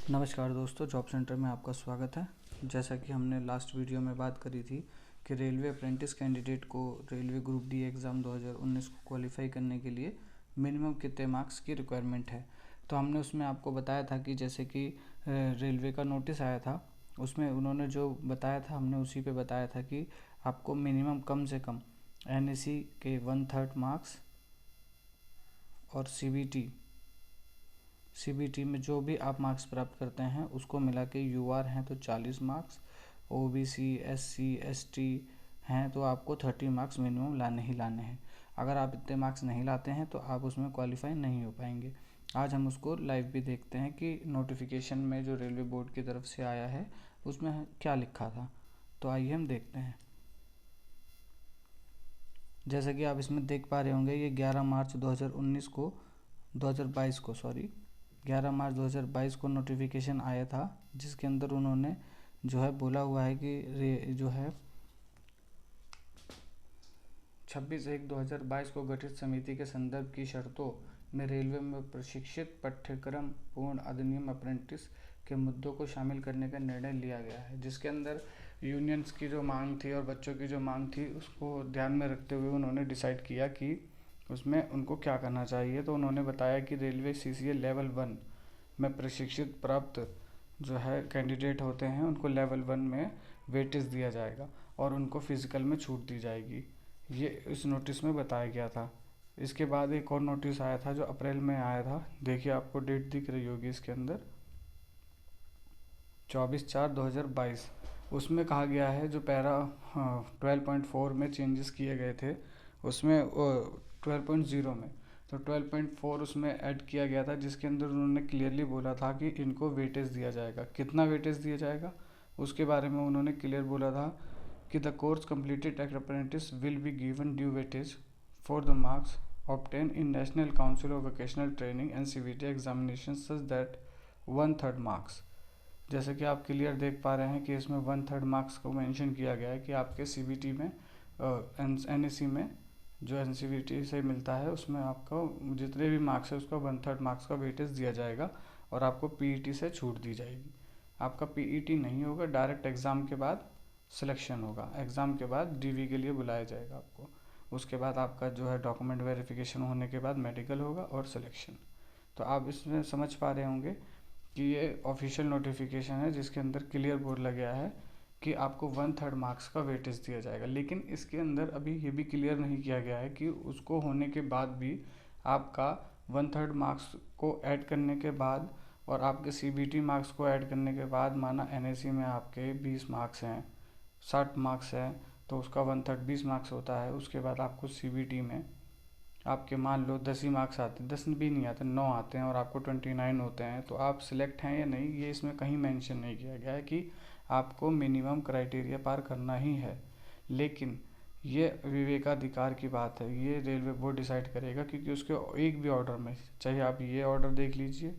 नमस्कार दोस्तों, job centre में आपका स्वागत है। जैसा कि हमने लास्ट वीडियो में बात करी थी कि रेलवे अप्रेंटिस कैंडिडेट को रेलवे ग्रुप डी एग्ज़ाम 2019 को क्वालिफाई करने के लिए मिनिमम कितने मार्क्स की रिक्वायरमेंट है। तो हमने उसमें आपको बताया था कि जैसे कि रेलवे का नोटिस आया था, उसमें उन्होंने जो बताया था हमने उसी पे बताया था कि आपको मिनिमम कम से कम NAC के 1/3 मार्क्स और CBT में जो भी आप मार्क्स प्राप्त करते हैं उसको मिला के UR हैं तो 40 मार्क्स, OBC SC ST हैं तो आपको 30 मार्क्स मिनिमम लाने ही लाने हैं। अगर आप इतने मार्क्स नहीं लाते हैं तो आप उसमें क्वालिफाई नहीं हो पाएंगे। आज हम उसको लाइव भी देखते हैं कि नोटिफिकेशन में जो रेलवे बोर्ड की तरफ से आया है उसमें क्या लिखा था। तो आइए हम देखते हैं। जैसा कि आप इसमें देख पा रहे होंगे, ये 11 मार्च 2022 को नोटिफिकेशन आया था, जिसके अंदर उन्होंने जो है बोला हुआ है कि जो है 26/1/2022 को गठित समिति के संदर्भ की शर्तों में रेलवे में प्रशिक्षित पाठ्यक्रम पूर्ण अधिनियम अप्रेंटिस के मुद्दों को शामिल करने का निर्णय लिया गया है। जिसके अंदर यूनियंस की जो मांग थी और बच्चों की जो मांग थी उसको ध्यान में रखते हुए उन्होंने डिसाइड किया कि उसमें उनको क्या करना चाहिए। तो उन्होंने बताया कि रेलवे CCL लेवल 1 में प्रशिक्षित प्राप्त जो है कैंडिडेट होते हैं उनको लेवल 1 में वेटेज दिया जाएगा और उनको फिजिकल में छूट दी जाएगी। ये इस नोटिस में बताया गया था। इसके बाद एक और नोटिस आया था जो अप्रैल में आया था। देखिए, आपको डेट दिख रही होगी इसके अंदर 24/4/2022। उसमें कहा गया है जो पैरा 12.4 में चेंजेस किए गए थे उसमें 12.0 में, तो 12.4 उसमें ऐड किया गया था, जिसके अंदर उन्होंने क्लियरली बोला था कि इनको वेटेज दिया जाएगा। कितना वेटेज दिया जाएगा उसके बारे में उन्होंने क्लियर बोला था कि the course completed at apprentice will be given due weightage for the marks obtain in national council of vocational training and CBT examination such that 1/3 marks. जैसे कि आप क्लियर देख पा रहे हैं कि इसमें 1/3 मार्क्स को मेंशन किया गया है कि आपके CBT में NAC में जो NCVT से मिलता है उसमें आपको जितने भी मार्क्स है उसका 1/3 मार्क्स का वेटेज दिया जाएगा और आपको PET से छूट दी जाएगी। आपका PET नहीं होगा, डायरेक्ट एग्ज़ाम के बाद सिलेक्शन होगा। एग्ज़ाम के बाद DV के लिए बुलाया जाएगा आपको। उसके बाद आपका जो है डॉक्यूमेंट वेरिफिकेशन होने के बाद मेडिकल होगा और सिलेक्शन। तो आप इसमें समझ पा रहे होंगे कि ये ऑफिशियल नोटिफिकेशन है जिसके अंदर क्लियर बोला गया है कि आपको 1/3 मार्क्स का वेटेज दिया जाएगा। लेकिन इसके अंदर अभी ये भी क्लियर नहीं किया गया है कि उसको होने के बाद भी आपका 1/3 मार्क्स को ऐड करने के बाद और आपके CBT मार्क्स को ऐड करने के बाद, माना NAC में आपके 20 मार्क्स हैं, 60 मार्क्स हैं, तो उसका 1/3 20 मार्क्स होता है। उसके बाद आपको CBT में आपके मान लो 10 ही मार्क्स आते हैं, 10 भी नहीं आते, 9 आते हैं और आपको 29 होते हैं, तो आप सिलेक्ट हैं या नहीं ये इसमें कहीं मेंशन नहीं किया गया है कि आपको मिनिमम क्राइटेरिया पार करना ही है। लेकिन ये विवेकाधिकार की बात है, ये रेलवे बोर्ड डिसाइड करेगा, क्योंकि उसके एक भी ऑर्डर में, चाहे आप ये ऑर्डर देख लीजिए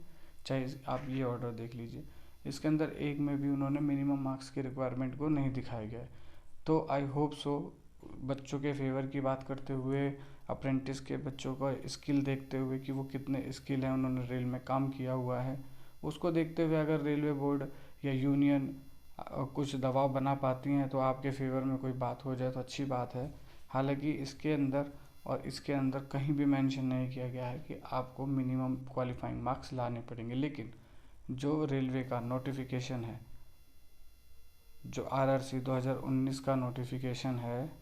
चाहे आप ये ऑर्डर देख लीजिए, इसके अंदर एक में भी उन्होंने मिनिमम मार्क्स की रिक्वायरमेंट को नहीं दिखाया गया है। तो आई होप सो बच्चों के फेवर की बात करते हुए, अप्रेंटिस के बच्चों का स्किल देखते हुए कि वो कितने स्किल हैं, उन्होंने रेल में काम किया हुआ है, उसको देखते हुए अगर रेलवे बोर्ड या यूनियन कुछ दबाव बना पाती हैं तो आपके फेवर में कोई बात हो जाए तो अच्छी बात है। हालांकि इसके अंदर और इसके अंदर कहीं भी मेंशन नहीं किया गया है कि आपको मिनिमम क्वालिफाइंग मार्क्स लाने पड़ेंगे। लेकिन जो रेलवे का नोटिफिकेशन है, जो RRC 2019 का नोटिफिकेशन है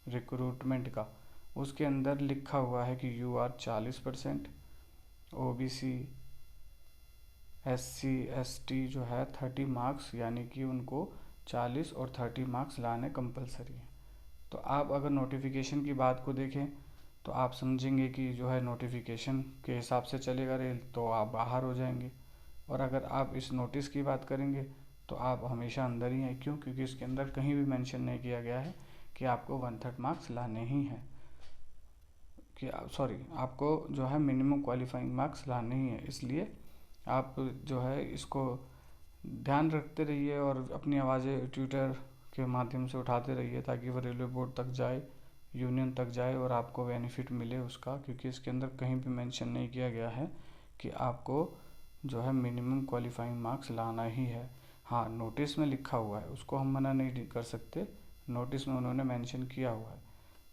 रिक्रूटमेंट का, उसके अंदर लिखा हुआ है कि UR 40%, OBC SC ST जो है 30 मार्क्स, यानी कि उनको 40 और 30 मार्क्स लाने कंपलसरी है। तो आप अगर नोटिफिकेशन की बात को देखें तो आप समझेंगे कि जो है नोटिफिकेशन के हिसाब से चलेगा रेल, तो आप बाहर हो जाएंगे। और अगर आप इस नोटिस की बात करेंगे तो आप हमेशा अंदर ही हैं। क्यों? क्योंकि इसके अंदर कहीं भी मेंशन नहीं किया गया है कि आपको 1/3 मार्क्स लाने ही हैं, कि आपको जो है मिनिमम क्वालिफाइंग मार्क्स लाने ही है। इसलिए आप जो है इसको ध्यान रखते रहिए और अपनी आवाज़ें ट्विटर के माध्यम से उठाते रहिए ताकि वो रेलवे बोर्ड तक जाए, यूनियन तक जाए और आपको बेनिफिट मिले उसका। क्योंकि इसके अंदर कहीं भी मेंशन नहीं किया गया है कि आपको जो है मिनिमम क्वालिफाइंग मार्क्स लाना ही है। हाँ, नोटिस में लिखा हुआ है, उसको हम मना नहीं कर सकते, नोटिस में उन्होंने मेंशन किया हुआ है।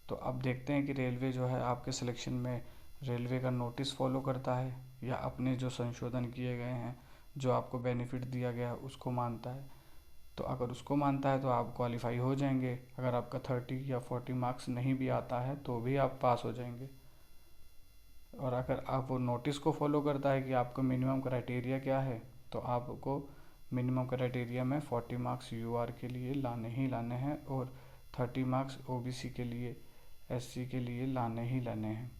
तो अब देखते हैं कि रेलवे जो है आपके सिलेक्शन में रेलवे का नोटिस फॉलो करता है या अपने जो संशोधन किए गए हैं, जो आपको बेनिफिट दिया गया है उसको मानता है। तो अगर उसको मानता है तो आप क्वालिफाई हो जाएंगे। अगर आपका 30 या 40 मार्क्स नहीं भी आता है तो भी आप पास हो जाएंगे। और अगर आप वो नोटिस को फॉलो करता है कि आपका मिनिमम क्राइटेरिया क्या है, तो आपको मिनिमम क्राइटेरिया में 40 मार्क्स यूआर के लिए लाने ही लाने हैं और 30 मार्क्स ओबीसी के लिए, एससी के लिए लाने ही लाने हैं।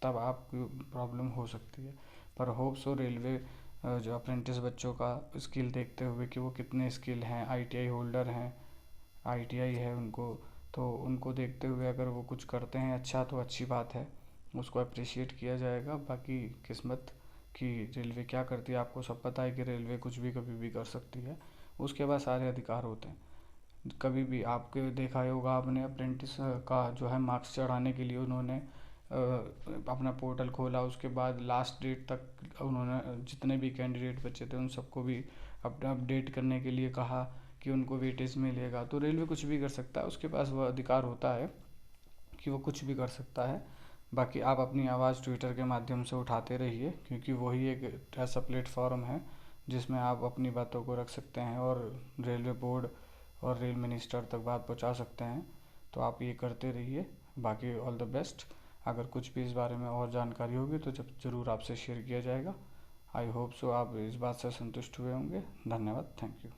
तब आपकी प्रॉब्लम हो सकती है। पर होप सो रेलवे जो अप्रेंटिस बच्चों का स्किल देखते हुए कि वो कितने स्किल हैं, आईटीआई होल्डर हैं, आईटीआई है उनको, तो उनको देखते हुए अगर वो कुछ करते हैं अच्छा तो अच्छी बात है, उसको अप्रिशिएट किया जाएगा। बाकी किस्मत की रेलवे क्या करती है आपको सब पता है कि रेलवे कुछ भी कभी भी कर सकती है, उसके पास सारे अधिकार होते हैं। कभी भी आपके देखा ही होगा आपने, अप्रेंटिस का जो है मार्क्स चढ़ाने के लिए उन्होंने अपना पोर्टल खोला, उसके बाद लास्ट डेट तक उन्होंने जितने भी कैंडिडेट बचे थे उन सबको भी अपना अपडेट करने के लिए कहा कि उनको वेटेज मिलेगा। तो रेलवे कुछ भी कर सकता है, उसके पास वह अधिकार होता है कि वो कुछ भी कर सकता है। बाकी आप अपनी आवाज़ ट्विटर के माध्यम से उठाते रहिए, क्योंकि वही एक ऐसा प्लेटफॉर्म है जिसमें आप अपनी बातों को रख सकते हैं और रेलवे बोर्ड और रेल मिनिस्टर तक बात पहुंचा सकते हैं। तो आप ये करते रहिए। बाकी ऑल द बेस्ट। अगर कुछ भी इस बारे में और जानकारी होगी तो जब ज़रूर आपसे शेयर किया जाएगा। आई होप सो आप इस बात से संतुष्ट हुए होंगे। धन्यवाद, थैंक यू।